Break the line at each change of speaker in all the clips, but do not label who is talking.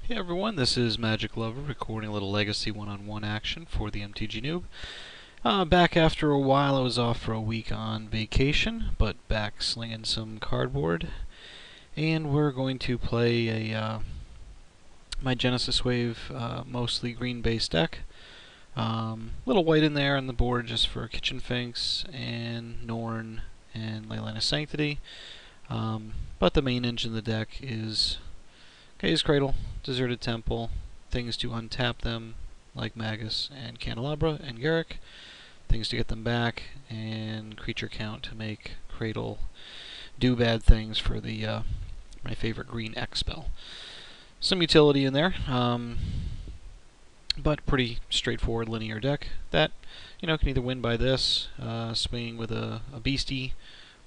Hey everyone, this is Magic Lover recording a little Legacy one-on-one action for the MTG Noob. Back after a while. I was off for a week on vacation, but back slinging some cardboard. And we're going to play my Genesis Wave mostly green-based deck. Little white in there on the board just for Kitchen Finks and Norn and Leylana's Sanctity. But the main engine of the deck is Gaze Cradle, Deserted Temple, things to untap them, like Magus and Candelabra and Garruk, things to get them back, and creature count to make Cradle do bad things for the my favorite green X spell. Some utility in there, but pretty straightforward linear deck that can either win by this, swinging with a beastie,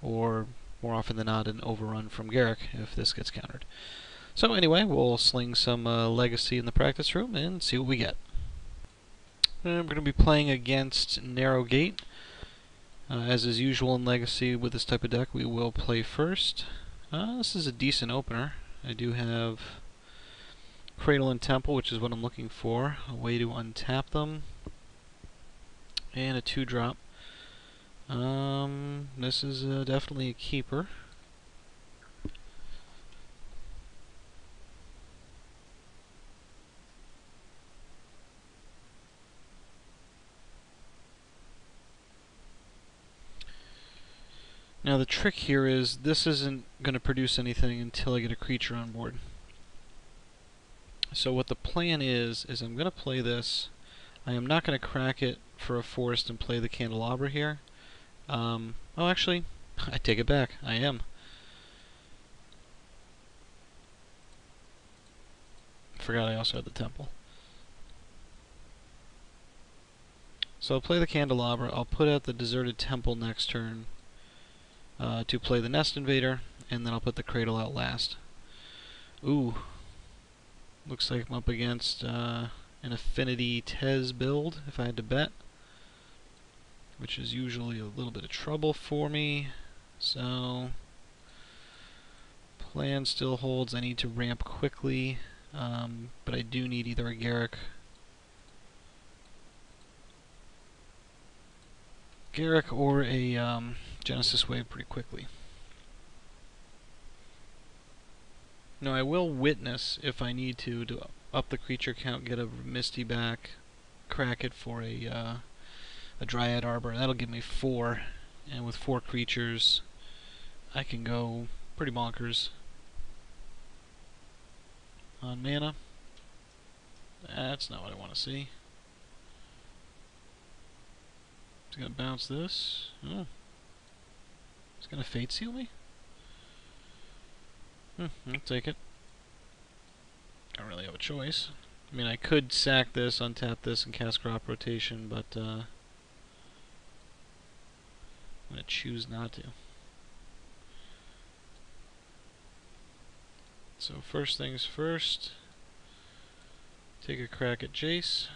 or more often than not an overrun from Garruk if this gets countered. So anyway, we'll sling some Legacy in the practice room and see what we get. I'm going to be playing against Narrow Gate. As is usual in Legacy with this type of deck, we will play first. This is a decent opener. I do have Cradle and Temple, which is what I'm looking for. A way to untap them. And a 2-drop. This is definitely a keeper. Now the trick here is this isn't going to produce anything until I get a creature on board. So what the plan is I'm going to play this. I am not going to crack it for a forest and play the Candelabra here. Oh, actually, I take it back. I am. Forgot I also had the Temple. So I'll play the Candelabra. I'll put out the Deserted Temple next turn to play the Nest Invader, and then I'll put the Cradle out last. Ooh. Looks like I'm up against an Affinity Tezz build, if I had to bet, which is usually a little bit of trouble for me. So, plan still holds. I need to ramp quickly, but I do need either a Garruk or a Genesis Wave pretty quickly. Now I will Witness if I need to up the creature count, get a Misty back, crack it for a Dryad Arbor. That'll give me 4, and with 4 creatures I can go pretty bonkers on mana. That's not what I want to see. It's gonna bounce this. Oh. It's gonna Fate Seal me? I'll take it. I don't really have a choice. I mean, I could sack this, untap this, and cast Crop Rotation, but I'm gonna choose not to. So first things first, take a crack at Jace.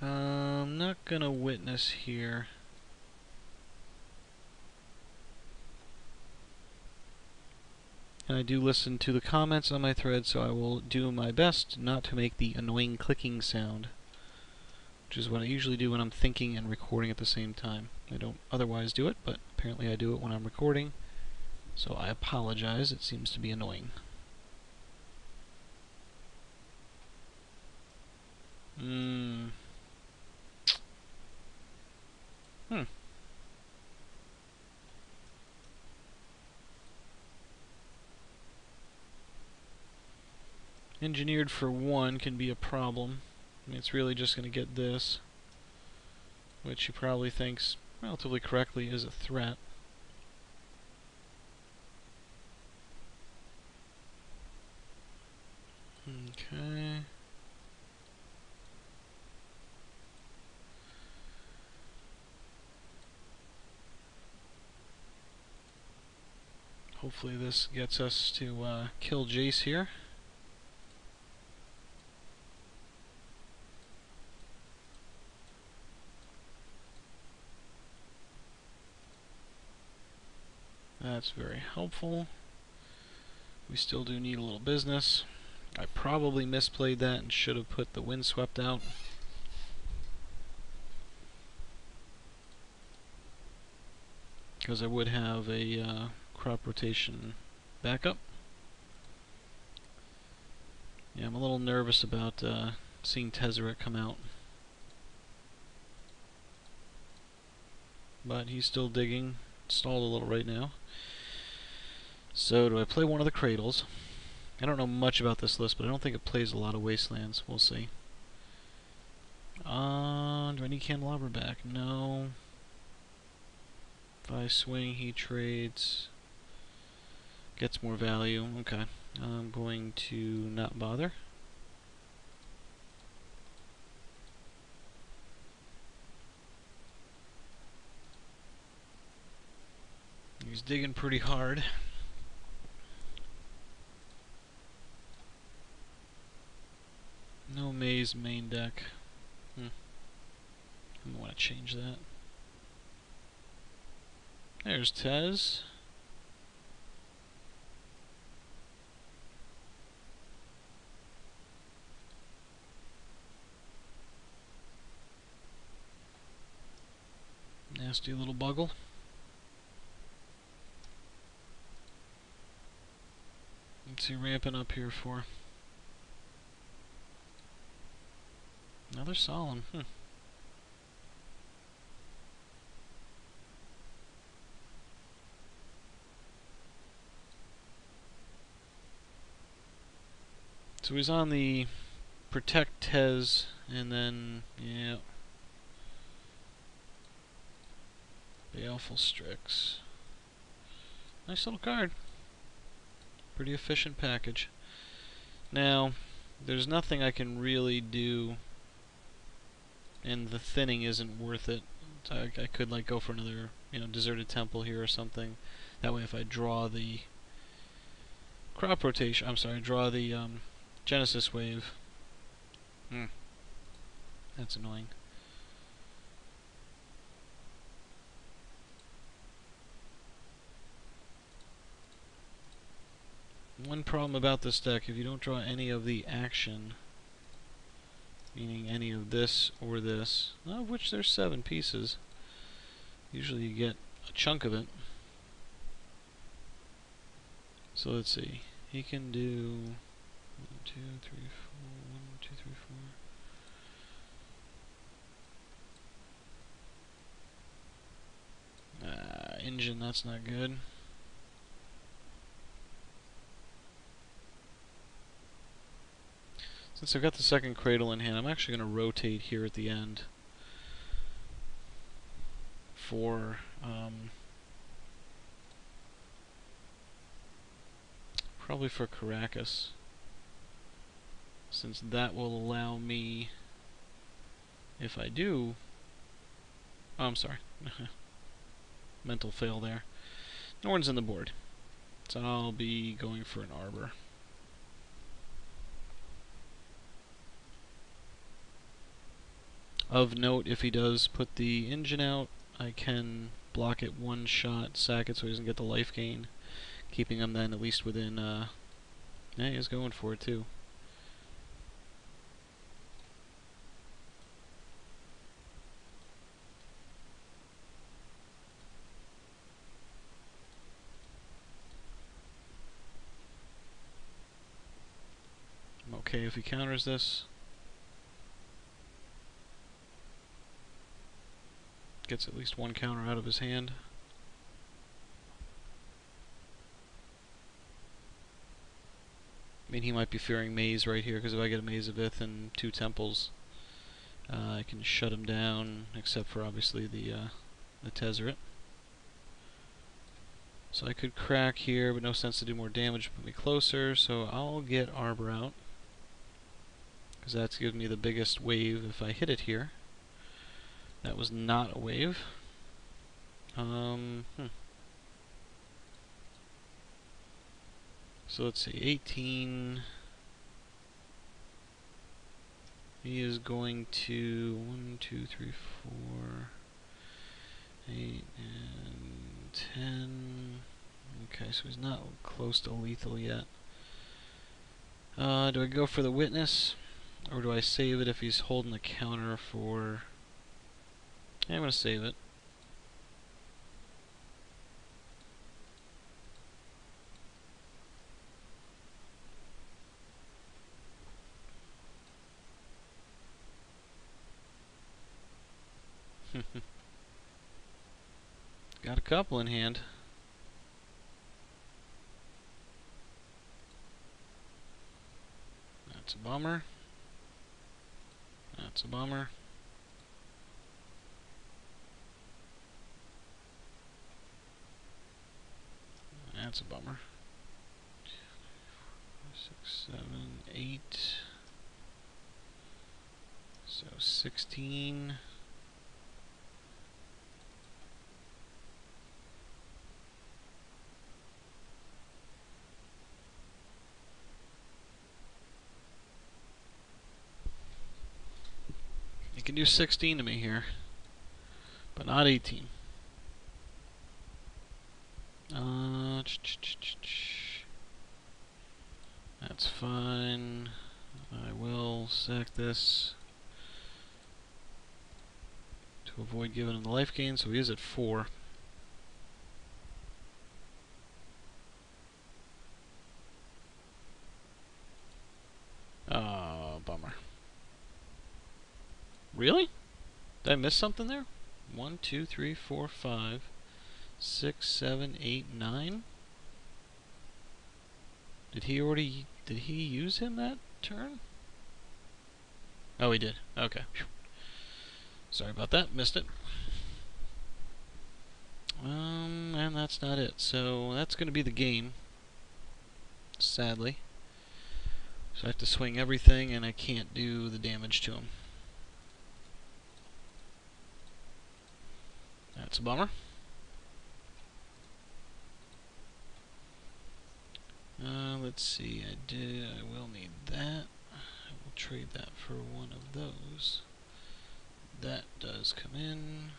I'm not gonna Witness here. And I do listen to the comments on my thread, so I will do my best not to make the annoying clicking sound, which is what I usually do when I'm thinking and recording at the same time. I don't otherwise do it, but apparently I do it when I'm recording, so I apologize. It seems to be annoying. Engineered for 1 can be a problem. I mean, it's really just going to get this, which he probably thinks, relatively correctly, is a threat. Okay. Hopefully this gets us to kill Jace here. That's very helpful. We still do need a little business. I probably misplayed that and should have put the windswept out. Because I would have a crop rotation backup. Yeah, I'm a little nervous about seeing Tezzeret come out. But he's still digging. Stalled a little right now. So do I play one of the cradles? I don't know much about this list, but I don't think it plays a lot of wastelands. We'll see. Do I need Candelabra back? No. If I swing, he trades. Gets more value. Okay. I'm going to not bother. He's digging pretty hard. No maze main deck. I want to change that. There's Tezz. Nasty little buggle. What's he ramping up here for? Another solemn. So he's on the Protect Tezz, and then, yeah. Baleful Strix. Nice little card. Pretty efficient package. Now, there's nothing I can really do, and the thinning isn't worth it. So I could like go for another, Deserted Temple here or something. That way, if I draw the crop rotation, draw the Genesis Wave. That's annoying. One problem about this deck, if you don't draw any of the action, meaning any of this or this, of which there's 7 pieces, usually you get a chunk of it. So let's see. He can do 1, 2, 3, 4, 1, 2, 3, 4. Engine, that's not good. Since I've got the second cradle in hand, I'm actually going to rotate here at the end for probably for Caracas, since that will allow me, if I do, oh, I'm sorry, mental fail there. Norn's in the board, so I'll be going for an Arbor. Of note, if he does put the engine out, I can block it one shot, sack it so he doesn't get the life gain, keeping him then at least within, yeah, he's going for it too. I'm okay if he counters this. Gets at least one counter out of his hand. I mean, he might be fearing Maze right here, because if I get a Maze of Ith and 2 Temples, I can shut him down, except for obviously the Tezzeret. So I could crack here, but no sense to do more damage, put me closer, so I'll get Arbor out, because that's giving me the biggest wave if I hit it here. That was not a wave. So let's see, 18. He is going to 1, 2, 3, 4, 8, and 10. Okay, so he's not close to lethal yet. Do I go for the witness? Or do I save it if he's holding the counter for... Yeah, I'm going to save it. Got a couple in hand. That's a bummer. That's a bummer. That's a bummer. 6, 7, 8. So 16. You can do 16 to me here, but not 18. That's fine. I will sack this to avoid giving him the life gain, so he is at 4. Oh, bummer. Really? Did I miss something there? 1, 2, 3, 4, 5, 6, 7, 8, 9? Did he use him that turn? Oh, he did. Okay. Sorry about that. Missed it. And that's not it. So that's going to be the game. Sadly. So I have to swing everything, and I can't do the damage to him. That's a bummer. Let's see. I will need that. I will trade that for one of those. That does come in.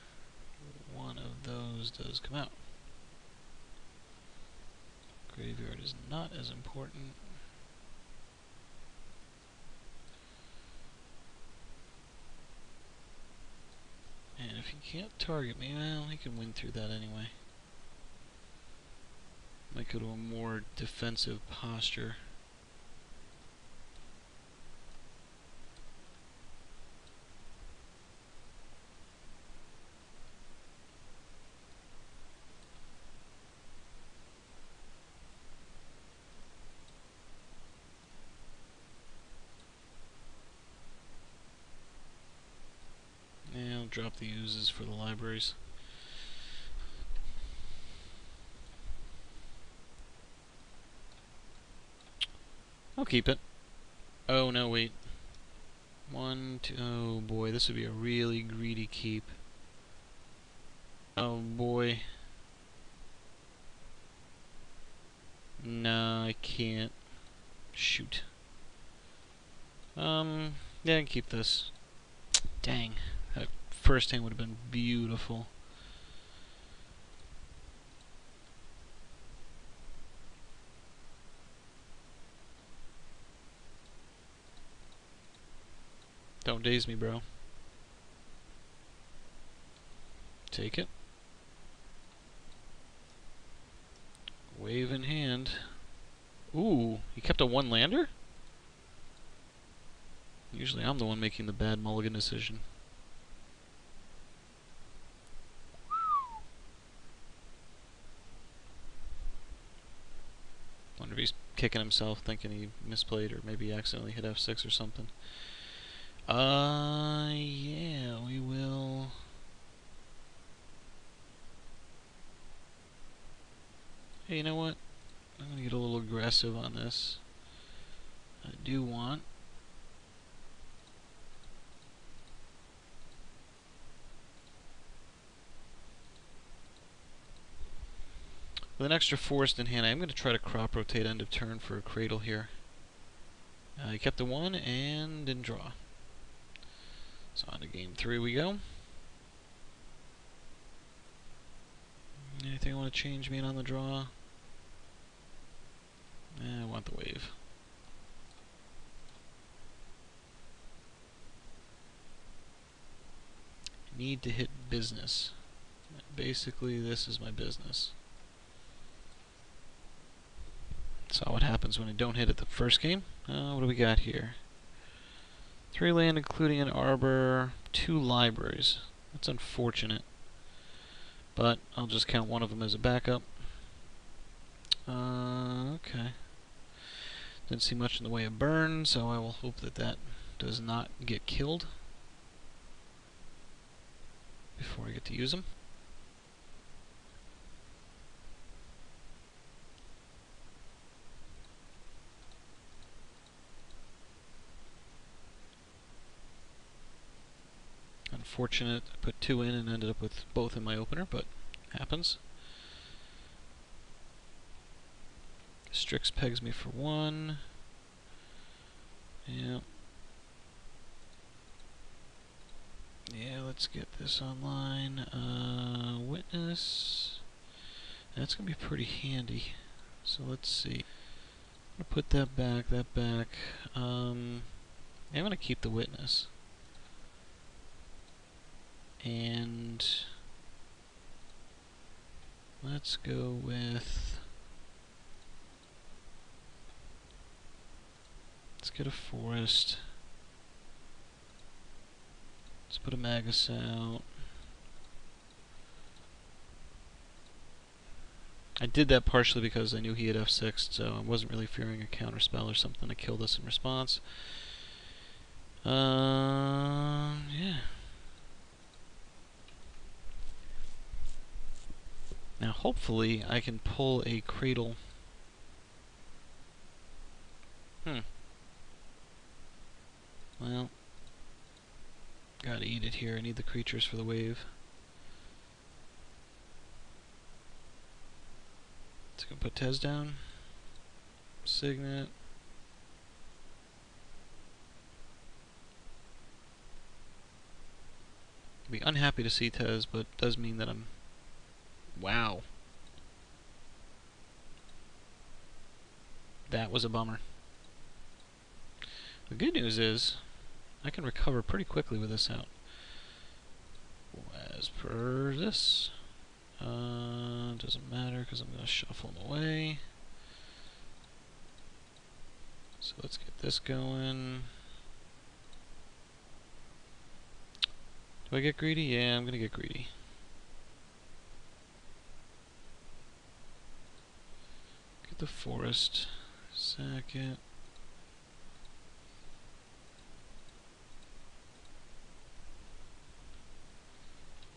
One of those does come out. Graveyard is not as important. And if he can't target me, well, he can win through that anyway. Might go to a more defensive posture. Yeah, I'll drop the uses for the libraries. I'll keep it. Oh, no, wait. 1, 2, oh boy, this would be a really greedy keep. Oh boy. No, I can't. Shoot. Yeah, I can keep this. Dang. That first hand would have been beautiful. Don't daze me, bro. Take it. Wave in hand. Ooh, he kept a one-lander? Usually I'm the one making the bad mulligan decision. Wonder if he's kicking himself, thinking he misplayed, or maybe he accidentally hit F6 or something. Yeah, we will. Hey, you know what? I'm gonna get a little aggressive on this. I do want with an extra forest in hand. I'm going to try to crop rotate end of turn for a cradle here. He kept the 1 and didn't draw. So on to game 3 we go. Anything I want to change being on the draw? I want the wave. Need to hit business. Basically, this is my business. Saw what happens when I don't hit it the first game. What do we got here? 3 land, including an arbor, 2 libraries. That's unfortunate. But I'll just count one of them as a backup. Okay. Didn't see much in the way of burn, so I will hope that that does not get killed before I get to use them. Unfortunate, I put 2 in and ended up with both in my opener, but happens. Strix pegs me for 1. Yeah. Yeah, let's get this online. Witness. That's going to be pretty handy. So let's see. I'm going to put that back. I'm going to keep the witness. And let's go with... Let's get a forest. Let's put a Magus out. I did that partially because I knew he had F6'd, so I wasn't really fearing a counterspell or something to kill this in response. Yeah. Now hopefully I can pull a cradle. Well, gotta eat it here. I need the creatures for the wave. Let's go put Tezz down. Signet. I'd be unhappy to see Tezz, but it does mean that I'm... Wow. That was a bummer. The good news is, I can recover pretty quickly with this out. As per this. Doesn't matter because I'm going to shuffle them away. So let's get this going. Do I get greedy? Yeah, I'm going to get greedy. Get the forest. Sack it.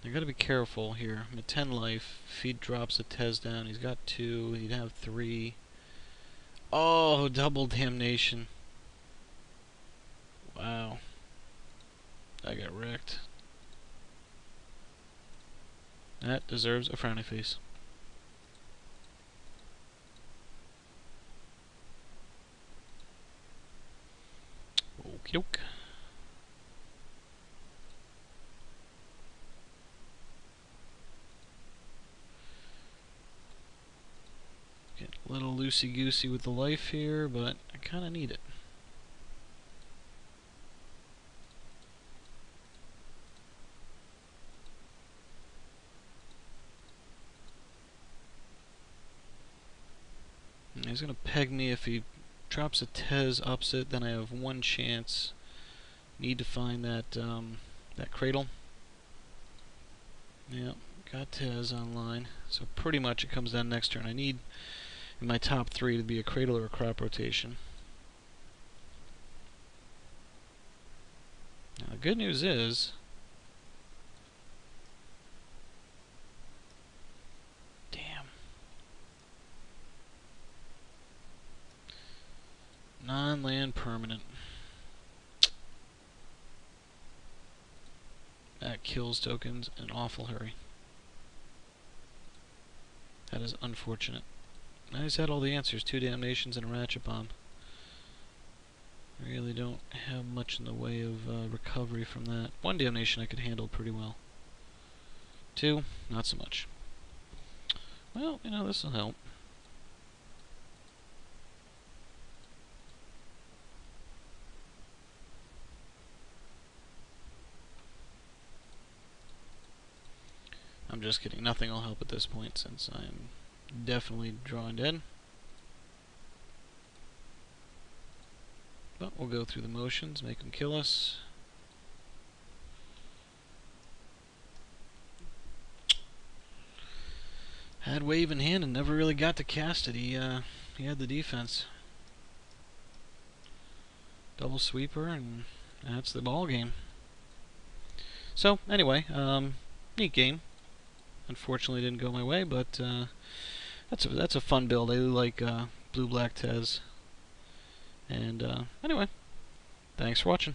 I gotta be careful here. I'm at 10 life. If he drops a Tezz down, he's got 2. He'd have 3. Oh, double damnation. Wow. I got wrecked. That deserves a frowny face. Okie doke. Get a little loosey-goosey with the life here, but I kind of need it. And he's going to peg me if he drops a Tezz, ups it, then I have 1 chance. Need to find that that cradle. Yep, got Tezz online. So pretty much it comes down next turn. I need in my top 3 to be a cradle or a crop rotation. Now the good news is non-land permanent. That kills tokens in an awful hurry. That is unfortunate. I just had all the answers. 2 Damnations and a Ratchet Bomb. I really don't have much in the way of recovery from that. 1 Damnation I could handle pretty well. 2, not so much. Well, you know, this will help. I'm just kidding. Nothing will help at this point since I'm definitely drawing dead. But we'll go through the motions, make him kill us. Had wave in hand and never really got to cast it. He had the defense. Double sweeper, and that's the ball game. So anyway, neat game. Unfortunately, didn't go my way, but that's a fun build. I like blue-black Tezz. And anyway, thanks for watching.